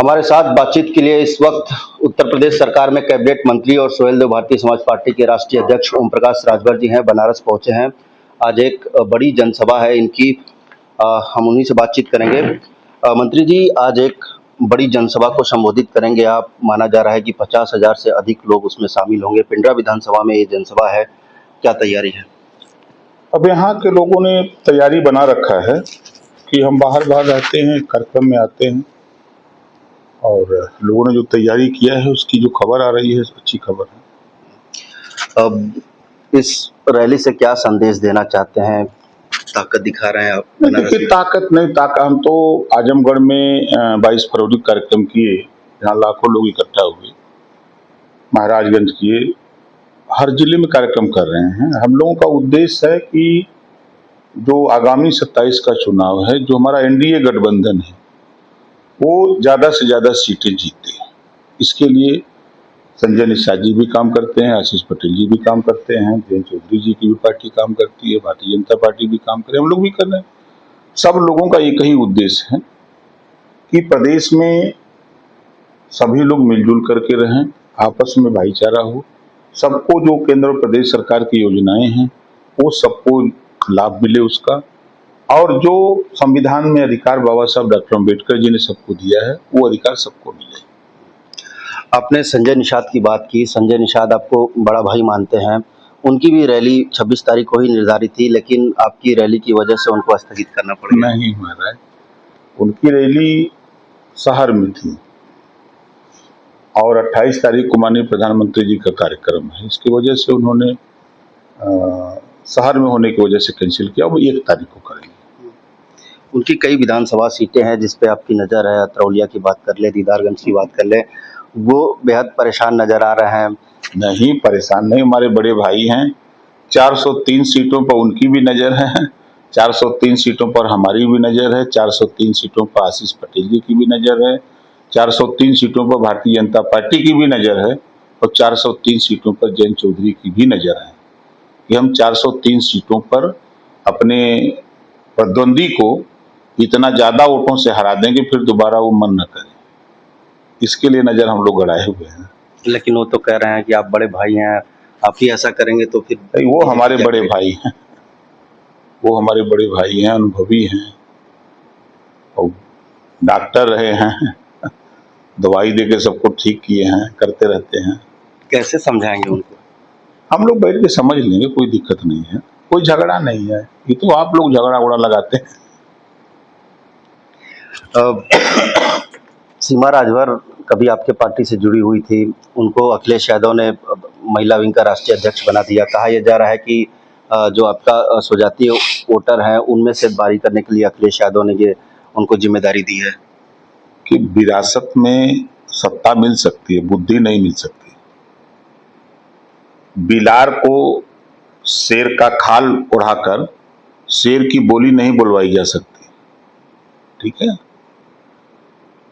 हमारे साथ बातचीत के लिए इस वक्त उत्तर प्रदेश सरकार में कैबिनेट मंत्री और सुहेलदेव भारतीय समाज पार्टी के राष्ट्रीय अध्यक्ष ओम प्रकाश राजभर जी हैं, बनारस पहुंचे हैं। आज एक बड़ी जनसभा है इनकी, हम उन्हीं से बातचीत करेंगे। मंत्री जी, आज एक बड़ी जनसभा को संबोधित करेंगे आप। माना जा रहा है कि 50,000 से अधिक लोग उसमें शामिल होंगे। पिंडरा विधानसभा में ये जनसभा है, क्या तैयारी है? अब यहाँ के लोगों ने तैयारी बना रखा है कि हम बाहर बाहर रहते हैं, कार्यक्रम में आते हैं, और लोगों ने जो तैयारी किया है उसकी जो खबर आ रही है अच्छी खबर है। अब इस रैली से क्या संदेश देना चाहते हैं? ताकत दिखा रहे हैं आप? देखिए, ताकत नहीं, ताकत हम तो आजमगढ़ में 22 फरवरी कार्यक्रम किए, यहाँ लाखों लोग इकट्ठा हुए, महाराजगंज किए, हर जिले में कार्यक्रम कर रहे हैं। हम लोगों का उद्देश्य है कि जो आगामी 27 का चुनाव है, जो हमारा एनडीए गठबंधन है, वो ज़्यादा से ज़्यादा सीटें जीते। इसके लिए संजय निषाद जी भी काम करते हैं, आशीष पटेल जी भी काम करते हैं, जयंत चौधरी जी की भी पार्टी काम करती है, भारतीय जनता पार्टी भी काम करे, हम लोग भी कर रहे हैं। सब लोगों का एक ही उद्देश्य है कि प्रदेश में सभी लोग मिलजुल करके रहें, आपस में भाईचारा हो, सबको जो केंद्र और प्रदेश सरकार की योजनाएं हैं वो सबको लाभ मिले उसका, और जो संविधान में अधिकार बाबा साहब डॉक्टर अम्बेडकर जी ने सबको दिया है वो अधिकार सबको मिले। आपने संजय निषाद की बात की। संजय निषाद आपको बड़ा भाई मानते हैं। उनकी भी रैली 26 तारीख को ही निर्धारित थी, लेकिन आपकी रैली की वजह से उनको स्थगित करना पड़ गया। नहीं महाराज, उनकी रैली शहर में थी और 28 तारीख को माननीय प्रधानमंत्री जी का कार्यक्रम है, इसकी वजह से उन्होंने शहर में होने की वजह से कैंसिल किया। वो 1 तारीख को करेंगे। उनकी कई विधानसभा सीटें हैं जिस पे आपकी नज़र है। अतरौलिया की बात कर ले, दीदारगंज की बात कर ले, वो बेहद परेशान नजर आ रहे हैं। नहीं, परेशान नहीं, हमारे बड़े भाई हैं। 403 सीटों पर उनकी भी नज़र है, 403 सीटों पर हमारी भी नज़र है, 403 सीटों पर आशीष पटेल जी की भी नज़र है, 403 सीटों पर भारतीय जनता पार्टी की भी नज़र है, और 403 सीटों पर जयंत चौधरी की भी नज़र है कि हम 403 सीटों पर अपने प्रतिद्वंदी को इतना ज़्यादा वोटों से हरा दें कि फिर दोबारा वो मन न करें। इसके लिए नज़र हम लोग गड़ाए हुए हैं। लेकिन वो तो कह रहे हैं कि आप बड़े भाई हैं, आप ही ऐसा करेंगे तो फिर वो हमारे बड़े भाई हैं, वो हमारे बड़े भाई हैं, अनुभवी हैं, और डॉक्टर रहे हैं, दवाई देके सबको ठीक किए हैं, करते रहते हैं। कैसे समझाएंगे उनको? हम लोग बैठ के समझ लेंगे, कोई दिक्कत नहीं है, कोई झगड़ा नहीं है। ये तो आप लोग झगड़ा उड़ा लगाते हैं। सीमा राजभर कभी आपके पार्टी से जुड़ी हुई थी, उनको अखिलेश यादव ने महिला विंग का राष्ट्रीय अध्यक्ष बना दिया। कहा यह जा रहा है कि जो आपका स्वजातीय वोटर है उनमें से बारी करने के लिए अखिलेश यादव ने ये उनको जिम्मेदारी दी है। कि विरासत में सत्ता मिल सकती है, बुद्धि नहीं मिल सकती। बिलार को शेर का खाल उड़ाकर शेर की बोली नहीं बुलवाई जा सकती, ठीक है?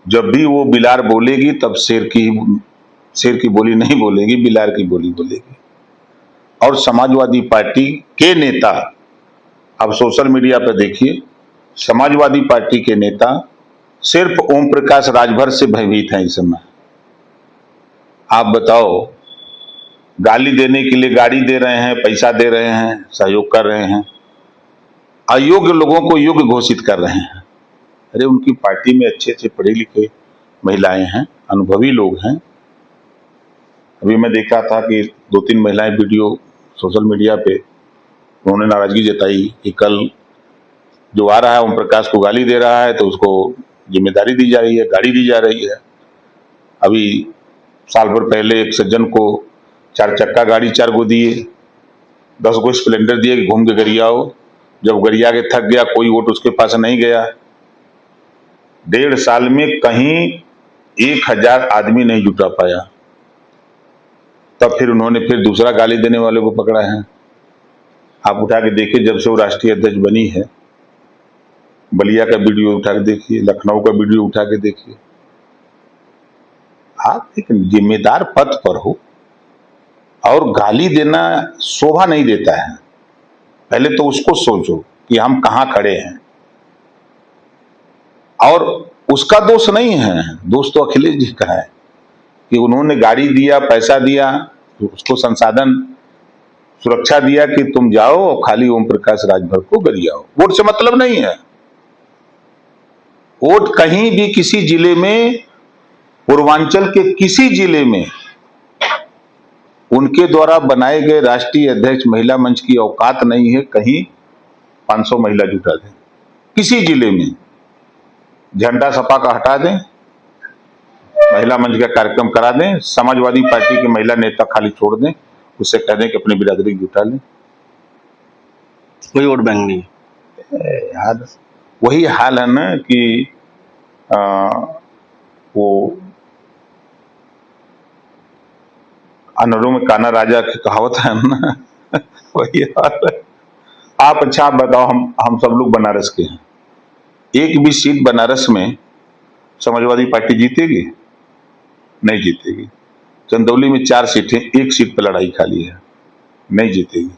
जब भी वो बिलार बोलेगी तब शेर की बोली नहीं बोलेगी, बिलार की बोली बोलेगी। और समाजवादी पार्टी के नेता, अब सोशल मीडिया पर देखिए, समाजवादी पार्टी के नेता सिर्फ ओम प्रकाश राजभर से भयभीत हैं इस समय। आप बताओ, गाली देने के लिए गाड़ी दे रहे हैं, पैसा दे रहे हैं, सहयोग कर रहे हैं, अयोग्य लोगों को योग्य घोषित कर रहे हैं। अरे उनकी पार्टी में अच्छे अच्छे पढ़े लिखे महिलाएं हैं, अनुभवी लोग हैं। अभी मैं देखा था कि 2-3 महिलाएं वीडियो सोशल मीडिया पे, उन्होंने नाराजगी जताई कि कल जो आ रहा है ओम प्रकाश को गाली दे रहा है तो उसको जिम्मेदारी दी जा रही है, गाड़ी दी जा रही है। अभी साल भर पहले एक सज्जन को 4 चक्का गाड़ी 4 गो दिए, 10 गो स्प्लेंडर दिए कि घूम के गरियाओ। जब गरिया के थक गया, कोई वोट उसके पास नहीं गया। 1.5 साल में कहीं 1000 आदमी नहीं जुटा पाया। तब फिर उन्होंने फिर दूसरा गाली देने वाले को पकड़ा है। आप उठा के देखिए, जब से वो राष्ट्रीय अध्यक्ष बनी है, बलिया का वीडियो उठा के देखिए, लखनऊ का वीडियो उठा के देखिए। आप एक जिम्मेदार पद पर हो और गाली देना शोभा नहीं देता है। पहले तो उसको सोचो कि हम कहाँ खड़े हैं। और उसका दोष नहीं है, दोष तो अखिलेश जी का है कि उन्होंने गाड़ी दिया, पैसा दिया, उसको संसाधन सुरक्षा दिया कि तुम जाओ और खाली ओम प्रकाश राजभर को गरियाओ। वोट से मतलब नहीं है। वोट कहीं भी किसी जिले में, पूर्वांचल के किसी जिले में उनके द्वारा बनाए गए राष्ट्रीय अध्यक्ष महिला मंच की औकात नहीं है कहीं 500 महिला जुटा दें। किसी जिले में झंडा सपा का हटा दें, महिला मंच का कार्यक्रम करा दें, समाजवादी पार्टी के महिला नेता खाली छोड़ दें, उससे कह दें कि अपनी बिरादरी जुटा लें, कोई वोट बैंक नहीं। यार वही हाल है ना कि वो अनरों में काना राजा की कहावत है ना वही हाल है। आप बताओ, हम सब लोग बनारस के हैं, एक भी सीट बनारस में समाजवादी पार्टी जीतेगी? नहीं जीतेगी। चंदौली में 4 सीटें, 1 सीट पर लड़ाई खाली है, नहीं जीतेगी।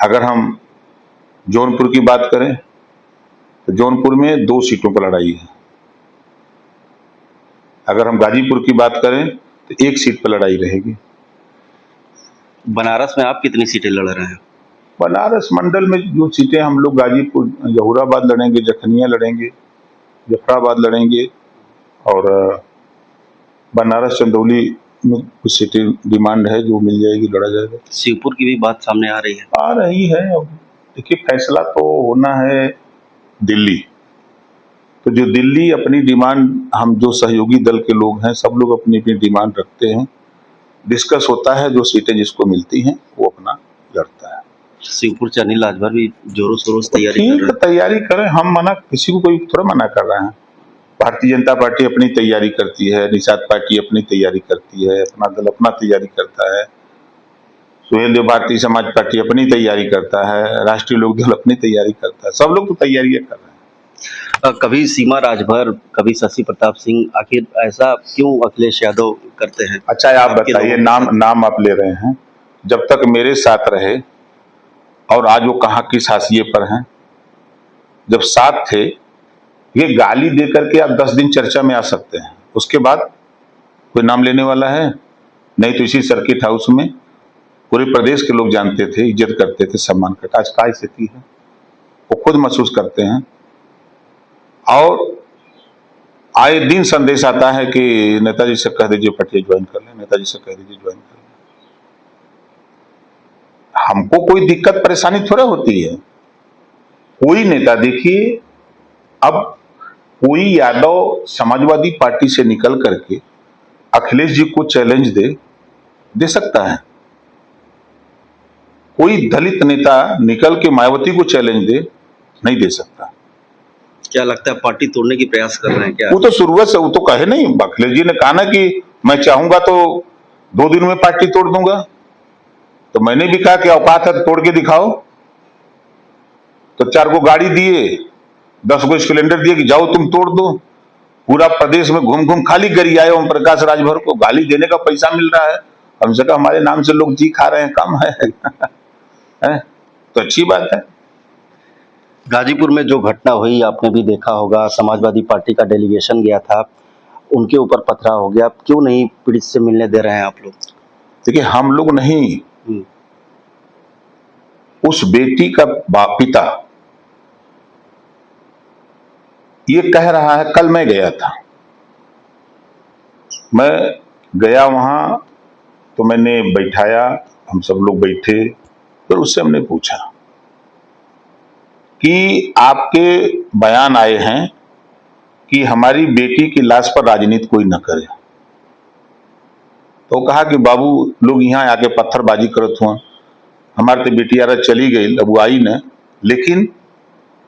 अगर हम जौनपुर की बात करें तो जौनपुर में 2 सीटों पर लड़ाई है। अगर हम गाजीपुर की बात करें तो 1 सीट पर लड़ाई रहेगी। बनारस में आप कितनी सीटें लड़ रहे हैं? बनारस मंडल में जो सीटें हम लोग गाजीपुर, जहूराबाद लड़ेंगे, जखनिया लड़ेंगे, जफराबाद लड़ेंगे, और बनारस चंदौली में कुछ सीटें डिमांड है जो मिल जाएगी, लड़ा जाएगा। शिवपुर की भी बात सामने आ रही है। आ रही है। अब देखिए, फैसला तो होना है दिल्ली। तो जो दिल्ली अपनी डिमांड, हम जो सहयोगी दल के लोग हैं सब लोग अपनी अपनी डिमांड रखते हैं, डिस्कस होता है, जो सीटें जिसको मिलती हैं वो अपना लड़ता है। शिवपुर से अनिल राजभर भी जोरों शोरों से तैयारी कर रहे हैं। तैयारी करें, हम मना, किसी को कोई थोड़ा मना कर रहे हैं। भारतीय जनता पार्टी अपनी तैयारी करती है, निषाद पार्टी अपनी तैयारी करती है, अपना दल अपना तैयारी करता है, सुहेल देव भारतीय समाज पार्टी अपनी तैयारी करता है, राष्ट्रीय लोक दल अपनी तैयारी करता है, सब लोग तो तैयारियां कर रहे हैं। कभी सीमा राजभर, कभी शशि प्रताप सिंह, आखिर ऐसा क्यों अखिलेश यादव करते हैं? अच्छा, आप बताइए, नाम आप ले रहे हैं, जब तक मेरे साथ रहे, और आज वो कहाँ किस हाशिए पर हैं। जब साथ थे, ये गाली दे करके आप 10 दिन चर्चा में आ सकते हैं, उसके बाद कोई नाम लेने वाला है नहीं। तो इसी सर्किट हाउस में पूरे प्रदेश के लोग जानते थे, इज्जत करते थे, सम्मान करते। आज क्या स्थिति है वो खुद महसूस करते हैं, और आए दिन संदेश आता है कि नेताजी से कह दीजिए पार्टी ज्वाइन कर लें, नेताजी से कह दीजिए ज्वाइन कर लें। हमको कोई दिक्कत परेशानी थोड़ा होती है। कोई नेता, देखिए, अब कोई यादव समाजवादी पार्टी से निकल करके अखिलेश जी को चैलेंज दे सकता है। कोई दलित नेता निकल के मायावती को चैलेंज नहीं दे सकता। क्या लगता है पार्टी तोड़ने की प्रयास कर रहे हैं क्या? वो तो शुरुआत से, वो तो कहे नहीं, अखिलेश जी ने कहा ना कि मैं चाहूंगा तो 2 दिन में पार्टी तोड़ दूंगा। तो मैंने भी कहा कि औकात है तो तोड़ के दिखाओ। तो 4 को गाड़ी दिए, 10 को स्प्लेंडर दिए कि जाओ तुम तोड़ दो। पूरा प्रदेश में घूम घूम खाली गरियाए ओम प्रकाश राजभर को, गाली देने का पैसा मिल रहा है। हमसे कहा हमारे नाम से लोग जी खा रहे हैं, कम है तो अच्छी बात है। गाजीपुर में जो घटना हुई आपने भी देखा होगा, समाजवादी पार्टी का डेलीगेशन गया था, उनके ऊपर पथराव हो गया। क्यों नहीं पीड़ित से मिलने दे रहे हैं आप लोग? देखिए, हम लोग नहीं, उस बेटी का पिता ये कह रहा है। कल मैं गया था, मैं गया वहां, तो मैंने बैठाया, हम सब लोग बैठे, फिर उससे हमने पूछा कि आपके बयान आए हैं कि हमारी बेटी की लाश पर राजनीति कोई न करे। तो कहा कि बाबू लोग यहाँ आके पत्थरबाजी करत हुआ, हमारे तो बिटिया चली गई, अब वो आई न, लेकिन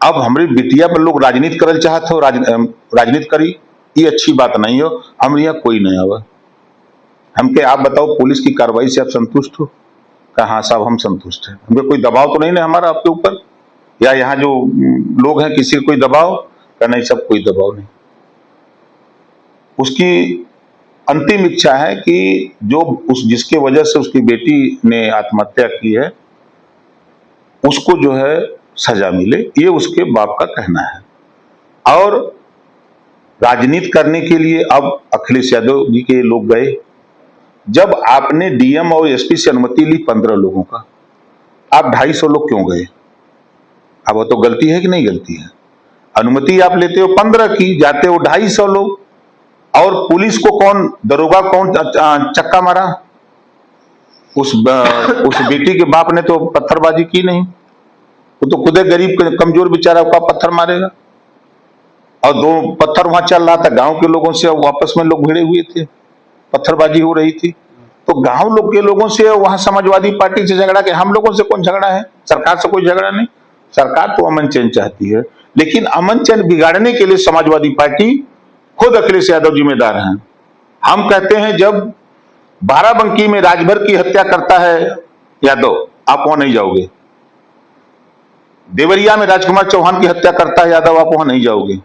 अब हमारी बिटिया पर लोग राजनीति करल चाहते हो, राजनीति करी, ये अच्छी बात नहीं हो। हम यहाँ कोई नहीं आवा। हमके आप बताओ, पुलिस की कार्रवाई से आप संतुष्ट हो? कहा हाँ साहब, हम संतुष्ट हैं। हमें कोई दबाव तो नहीं ना हमारा आपके ऊपर, या यहाँ जो लोग हैं किसी का कोई दबाव? कहा नहीं, सब कोई दबाव नहीं। उसकी अंतिम इच्छा है कि जो जिसके वजह से उसकी बेटी ने आत्महत्या की है, उसको जो है सजा मिले, ये उसके बाप का कहना है। और राजनीति करने के लिए अब अखिलेश यादव जी के लोग गए। जब आपने डीएम और एसपी से अनुमति ली 15 लोगों का, आप 250 लोग क्यों गए? अब वो तो गलती है कि नहीं गलती है? अनुमति आप लेते हो 15 की, जाते हो 250 लोग। और पुलिस को कौन, दरोगा कौन चक्का मारा? उस बेटी के बाप ने तो पत्थरबाजी की नहीं, वो तो खुद गरीब कमजोर बेचारा का पत्थर मारेगा। और 2 पत्थर वहां चल रहा था गांव के लोगों से, वापस में लोग भिड़े हुए थे, पत्थरबाजी हो रही थी। तो गांव लोग के लोगों से, वहां समाजवादी पार्टी से झगड़ा के हम लोगों से कौन झगड़ा है? सरकार से कोई झगड़ा नहीं। सरकार तो अमन चैन चाहती है, लेकिन अमन चैन बिगाड़ने के लिए समाजवादी पार्टी, खुद अखिलेश यादव जिम्मेदार हैं। हम कहते हैं जब बाराबंकी में राजभर की हत्या करता है यादव, आप वहां नहीं जाओगे। देवरिया में राजकुमार चौहान की हत्या करता है यादव, आप वहां नहीं जाओगे।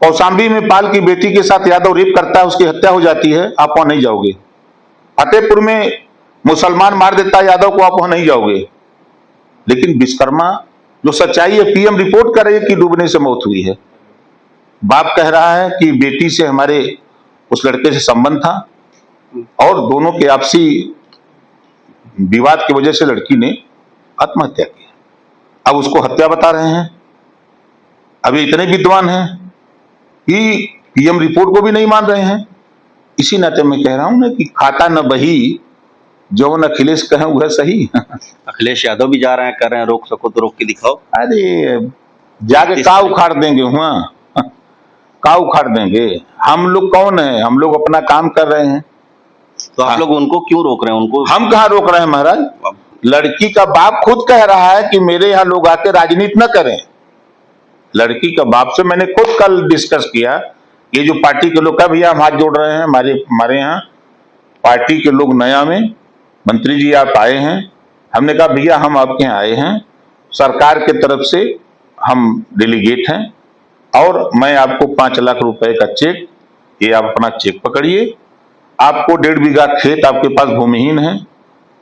कौशाम्बी में पाल की बेटी के साथ यादव रेप करता है, उसकी हत्या हो जाती है, आप वहां नहीं जाओगे। फतेहपुर में मुसलमान मार देता है यादव को, आप वहां नहीं जाओगे। लेकिन विश्वकर्मा, जो सच्चाई है, पीएम रिपोर्ट कर रही है कि डूबने से मौत हुई है। बाप कह रहा है कि बेटी से हमारे उस लड़के से संबंध था और दोनों के आपसी विवाद की वजह से लड़की ने आत्महत्या की। अब उसको हत्या बता रहे हैं। अभी इतने विद्वान हैं कि पीएम रिपोर्ट को भी नहीं मान रहे हैं। इसी नाते मैं कह रहा हूं ना कि खाता न बही, जो न अखिलेश कहे वह सही। अखिलेश यादव भी जा रहे हैं, कर रहे हैं रोक सको तो रोक के दिखाओ। अरे जाके का उखाड़ देंगे, हुआ का उखाड़ देंगे? हम लोग कौन है? हम लोग अपना काम कर रहे हैं। तो आप लोग उनको क्यों रोक रहे हैं? उनको हम कहाँ रोक रहे हैं महाराज? लड़की का बाप खुद कह रहा है कि मेरे यहाँ लोग आके राजनीति न करें। लड़की का बाप से मैंने खुद कल डिस्कस किया। ये जो पार्टी के लोग का भैया हम हाथ जोड़ रहे हैं, हमारे यहाँ पार्टी के लोग नया में, मंत्री जी आप आए हैं। हमने कहा भैया हम आपके यहाँ आए हैं, सरकार के तरफ से हम डेलीगेट हैं और मैं आपको 5 लाख रुपए का चेक, ये आप अपना चेक पकड़िए। आपको 1.5 बीघा खेत आपके पास भूमिहीन है,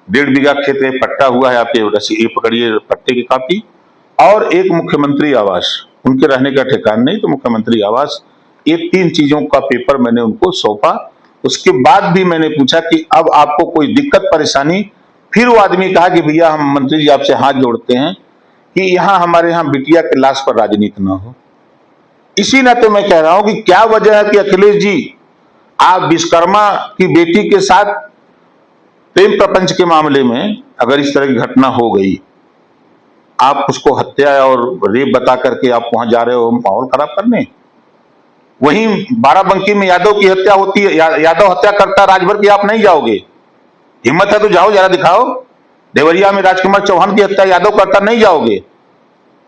1.5 बीघा खेत में पट्टा हुआ है, आपके रसीद ये पकड़िए, पट्टे की कॉपी। और एक मुख्यमंत्री आवास, उनके रहने का ठिकाना नहीं तो मुख्यमंत्री आवास, ये 3 चीजों का पेपर मैंने उनको सौंपा। उसके बाद भी मैंने पूछा कि अब आपको कोई दिक्कत परेशानी? फिर वो आदमी कहा कि भैया हम मंत्री जी आपसे हाथ जोड़ते हैं कि यहाँ हमारे यहाँ बिटिया के लाश पर राजनीति ना हो। इसी नाते मैं कह रहा हूं कि क्या वजह है कि अखिलेश जी आप विश्वकर्मा की बेटी के साथ प्रेम प्रपंच के मामले में अगर इस तरह की घटना हो गई, आप उसको हत्या और रेप बता करके आप वहां जा रहे हो माहौल खराब करने। वहीं बाराबंकी में यादव की हत्या होती है, यादव हत्या करता है राजभर की, आप नहीं जाओगे। हिम्मत है तो जाओ, जरा दिखाओ। देवरिया में राजकुमार चौहान की हत्या यादव करता, नहीं जाओगे।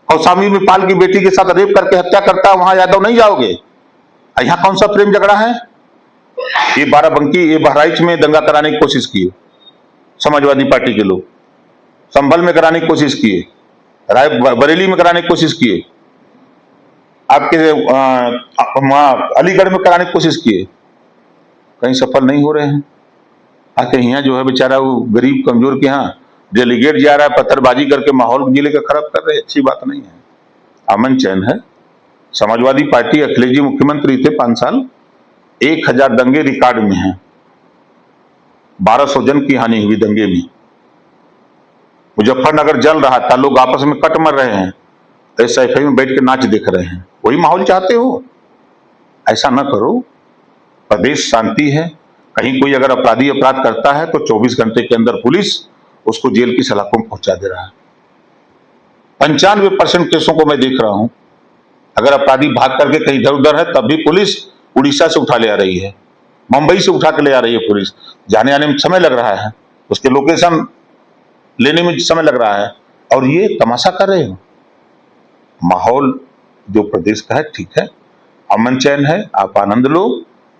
कौशाम्बी में पाल की बेटी के साथ रेप करके हत्या करता है, वहां यादव नहीं जाओगे। यहाँ कौन सा प्रेम झगड़ा है? ये बाराबंकी, ये बहराइच में दंगा कराने की कोशिश की है समाजवादी पार्टी के लोग, संभल में कराने की कोशिश किए, राय बरेली में कराने की कोशिश किए, आपके अलीगढ़ में कराने की कोशिश किए, कहीं सफल नहीं हो रहे हैं। आके यहाँ जो है बेचारा वो गरीब कमजोर के यहाँ डेलीगेट जा रहा है, पत्थरबाजी करके माहौल जिले का खराब कर रहे हैं, अच्छी बात नहीं है। अमन चैन है। समाजवादी पार्टी, अखिलेश जी मुख्यमंत्री थे 5 साल, 1000 दंगे रिकॉर्ड में हैं, 1200 जन की हानि हुई दंगे में। मुजफ्फरनगर जल रहा था, लोग आपस में कट मर रहे हैं, SIFI में बैठ के नाच देख रहे हैं। वही माहौल चाहते हो? ऐसा ना करो। प्रदेश शांति है। कहीं कोई अगर अपराधी अपराध करता है तो 24 घंटे के अंदर पुलिस उसको जेल की सलाखों में पहुंचा दे रहा है। 95% केसों को मैं देख रहा हूं, अगर अपराधी भाग करके कहीं इधर उधर है तब भी पुलिस उड़ीसा से उठा ले आ रही है, मुंबई से उठा के ले आ रही है पुलिस। जाने आने में समय लग रहा है, उसके लोकेशन लेने में समय लग रहा है, और ये तमाशा कर रहे हो। माहौल जो प्रदेश का है ठीक है, अमन चैन है, आप आनंद लो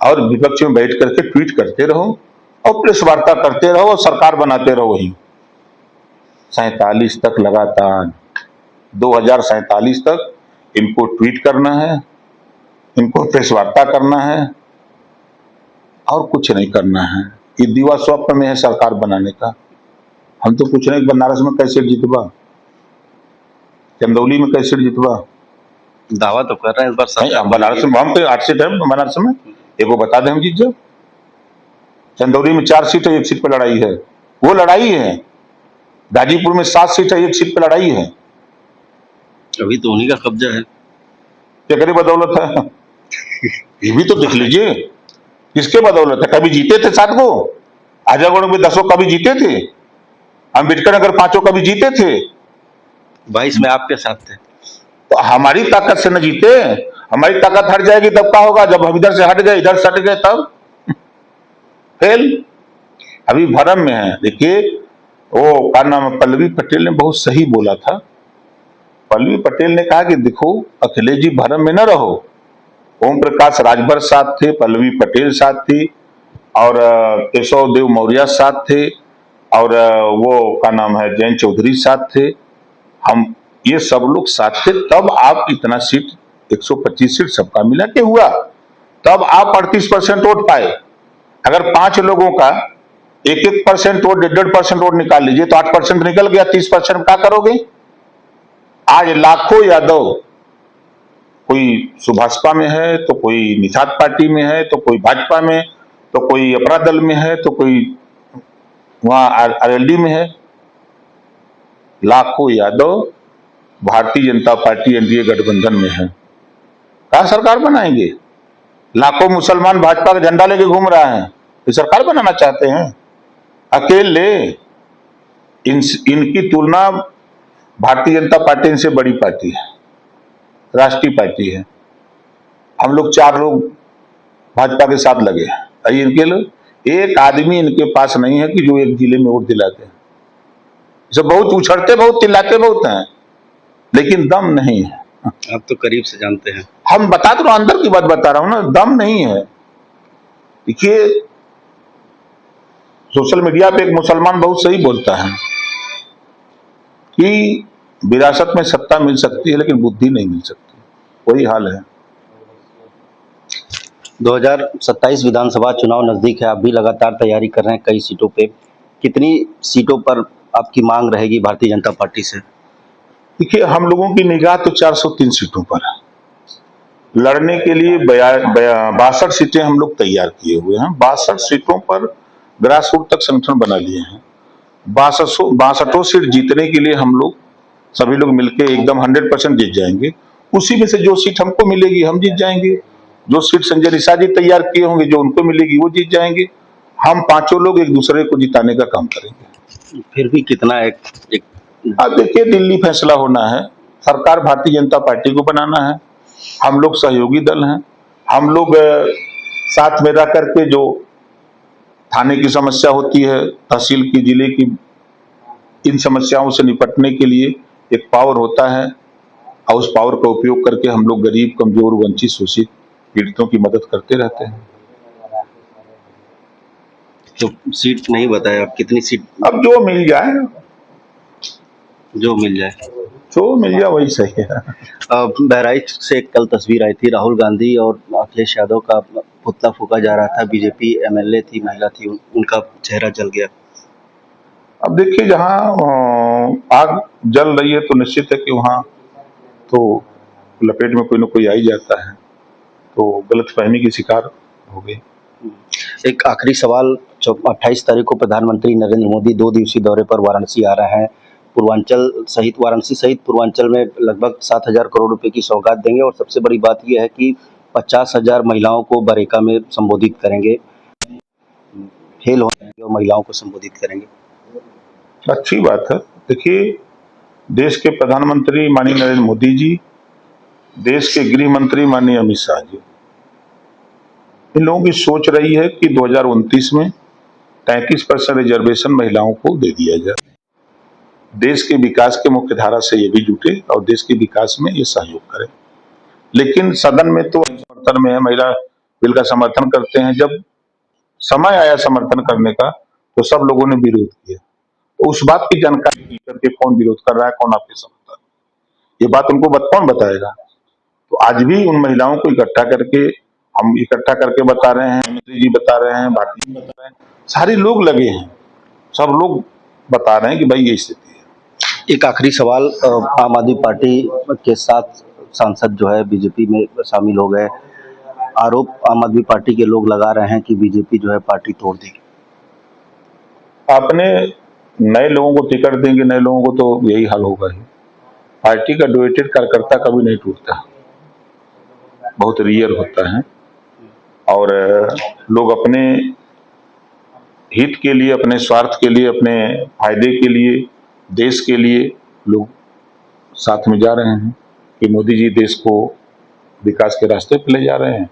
और विपक्ष में बैठ करके ट्वीट करते रहो और प्रेस वार्ता करते रहो और सरकार बनाते रहो। वही 47 तक लगातार 2047 तक इनको ट्वीट करना है, इनको प्रेस वार्ता करना है और कुछ नहीं करना है। ये दीवा स्वप्न में है सरकार बनाने का। हम तो पूछ रहे हैं बनारस में कैसे जितवा, चंदौली में कैसे जितवा, दावा तो कर रहे हैं इस बार नहीं, सब। बनारस में हम तो 8 सीट है बनारस में, एक वो बता दें हम जीत जाओ। चंदौली में 4 सीट है, 1 सीट पे लड़ाई है, वो लड़ाई है। गाजीपुर में 7 सीट है, 1 सीट पे लड़ाई है। अभी तो उन्हीं का कब्जा है। तेरी बदौलत है। ये भी तो देख लीजिए, किसके बदौलत है? कभी जीते थे 7 को, आजमगढ़ में 10 कभी जीते थे, अम्बेडकर नगर 5 कभी जीते थे। 22 में आपके साथ थे। तो हमारी ताकत से न जीते, हमारी ताकत हट जाएगी तब क्या होगा? जब हम इधर से हट गए, इधर से हट गए तब फेल। अभी भरम में है। देखिए वो क्या नाम है, पल्लवी पटेल ने बहुत सही बोला था। पल्लवी पटेल ने कहा कि देखो अखिलेश जी भरम में न रहो, ओम प्रकाश राजभर साथ थे, पल्लवी पटेल साथ थी, और केशव देव मौर्य साथ थे, और वो क्या नाम है जयंत चौधरी साथ थे। हम ये सब लोग साथ थे, तब आप इतना सीट 125 सीट सबका मिला के हुआ, तब आप 38% वोट पाए। अगर 5 लोगों का 1-1% वोट, 1.5% वोट निकाल लीजिए तो 8% निकल गया, 30% क्या करोगे? आज लाखों यादव, कोई सुभाषपा में है, तो कोई निषाद पार्टी में है, तो कोई भाजपा में, तो कोई अपना दल में है, तो कोई वहां आरएलडी में है। लाखों यादव भारतीय जनता पार्टी एनडीए गठबंधन में है। कहा सरकार बनाएंगे? लाखों मुसलमान भाजपा का झंडा लेके घूम रहा है, तो सरकार बनाना चाहते हैं अकेले? इनकी तुलना भारतीय जनता पार्टी इनसे बड़ी पार्टी है, राष्ट्रीय पार्टी है। हम लोग 4 लोग भाजपा के साथ लगे हैं, इनके लोग एक आदमी इनके पास नहीं है कि जो एक जिले में वोट दिलाते हैं। सब बहुत उछड़ते, बहुत चिल्लाते बहुत हैं, लेकिन दम नहीं है। आप तो करीब से जानते हैं। हम बता तो अंदर की बात बता रहा हूं ना, दम नहीं है। देखिए सोशल मीडिया पे एक मुसलमान बहुत सही बोलता है कि विरासत में सत्ता मिल सकती है लेकिन बुद्धि नहीं मिल सकती। वही हाल है। 2027 विधानसभा चुनाव नजदीक है, आप भी लगातार तैयारी कर रहे हैं कई सीटों पे। कितनी सीटों पर आपकी मांग रहेगी भारतीय जनता पार्टी से? देखिए हम लोगों की निगाह तो 403 सीटों पर है। लड़ने के लिए 62 सीटें हम लोग तैयार किए हुए हैं। 62 सीटों पर ग्रास रूट तक संगठन बना लिए हैं। 62 सीट जीतने के लिए हम लोग सभी लोग मिलकर एकदम 100% जीत जाएंगे। उसी में से जो सीट हमको मिलेगी हम जीत जाएंगे, जो सीट संजय निशा जी तैयार किए होंगे जो उनको मिलेगी वो जीत जाएंगे। हम 5 लोग एक दूसरे को जिताने का काम करेंगे। फिर भी कितना एक अब देखिए दिल्ली फैसला होना है, सरकार भारतीय जनता पार्टी को बनाना है, हम लोग सहयोगी दल हैं। हम लोग साथ में रह करके जो थाने की समस्या होती है, तहसील की, जिले की, इन समस्याओं से निपटने के लिए एक पावर होता है, और उस पावर का उपयोग करके हम लोग गरीब, कमजोर, वंचित, शोषित पीड़ितों की मदद करते रहते हैं। तो सीट नहीं बताया आप, कितनी सीट? अब जो मिल जाए, जो मिल जाए, जो मिल जाए वही सही है। बहराइच से एक कल तस्वीर आई थी, राहुल गांधी और अखिलेश यादव का पुतला फूका जा रहा था। बीजेपी एमएलए थी, महिला थी, उनका चेहरा जल गया। अब देखिए जहाँ आग जल रही है तो निश्चित है कि वहाँ तो लपेट में कोई ना कोई आ ही जाता है, तो गलतफहमी की शिकार हो गई। एक आखिरी सवाल, 28 तारीख को प्रधानमंत्री नरेंद्र मोदी 2 दिवसीय दौरे पर वाराणसी आ रहे हैं। पूर्वांचल सहित, वाराणसी सहित पूर्वांचल में लगभग 7,000 करोड़ रुपए की सौगात देंगे, और सबसे बड़ी बात यह है कि 50,000 महिलाओं को बरेका में संबोधित करेंगे, फेल होंगे और महिलाओं को संबोधित करेंगे। अच्छी बात है। देखिए देश के प्रधानमंत्री माननीय नरेंद्र मोदी जी, देश के गृह मंत्री माननीय अमित शाह जी, इन लोगों की सोच रही है कि 2029 में 33% रिजर्वेशन महिलाओं को दे दिया जाए। देश के विकास के मुख्य धारा से ये भी जुटे और देश के विकास में ये सहयोग करें। लेकिन सदन में तो समर्थन में है, महिला बिल का समर्थन करते हैं। जब समय आया समर्थन करने का तो सब लोगों ने विरोध किया। तो उस बात की जानकारी करके कौन विरोध कर रहा है, कौन आपके समर्थन, ये बात उनको कौन बताएगा? तो आज भी उन महिलाओं को इकट्ठा करके, हम इकट्ठा करके बता रहे हैं, मंत्री जी बता रहे हैं, भारतीय बता रहे हैं, सारे लोग लगे हैं, सब लोग बता रहे हैं कि भाई ये स्थिति है। एक आखिरी सवाल, आम आदमी पार्टी के साथ सांसद जो है बीजेपी में शामिल हो गए। आरोप आम आदमी पार्टी के लोग लगा रहे हैं कि बीजेपी जो है पार्टी तोड़ देगी। आपने नए लोगों को टिकट देंगे, नए लोगों को तो यही हाल होगा ही। पार्टी का डोनेटेड कार्यकर्ता कभी नहीं टूटता, बहुत रेयर होता है। और लोग अपने हित के लिए, अपने स्वार्थ के लिए, अपने फायदे के लिए, देश के लिए लोग साथ में जा रहे हैं कि मोदी जी देश को विकास के रास्ते पे ले जा रहे हैं,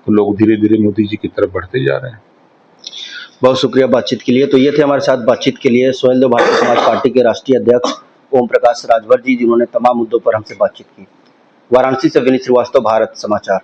तो लोग धीरे धीरे मोदी जी की तरफ बढ़ते जा रहे हैं। बहुत शुक्रिया बातचीत के लिए। तो ये थे हमारे साथ बातचीत के लिए सुहेलदेव भारतीय समाज पार्टी के राष्ट्रीय अध्यक्ष ओम प्रकाश राजभर जी, जिन्होंने तमाम मुद्दों पर हमसे बातचीत की। वाराणसी से विनीत श्रीवास्तव, भारत समाचार।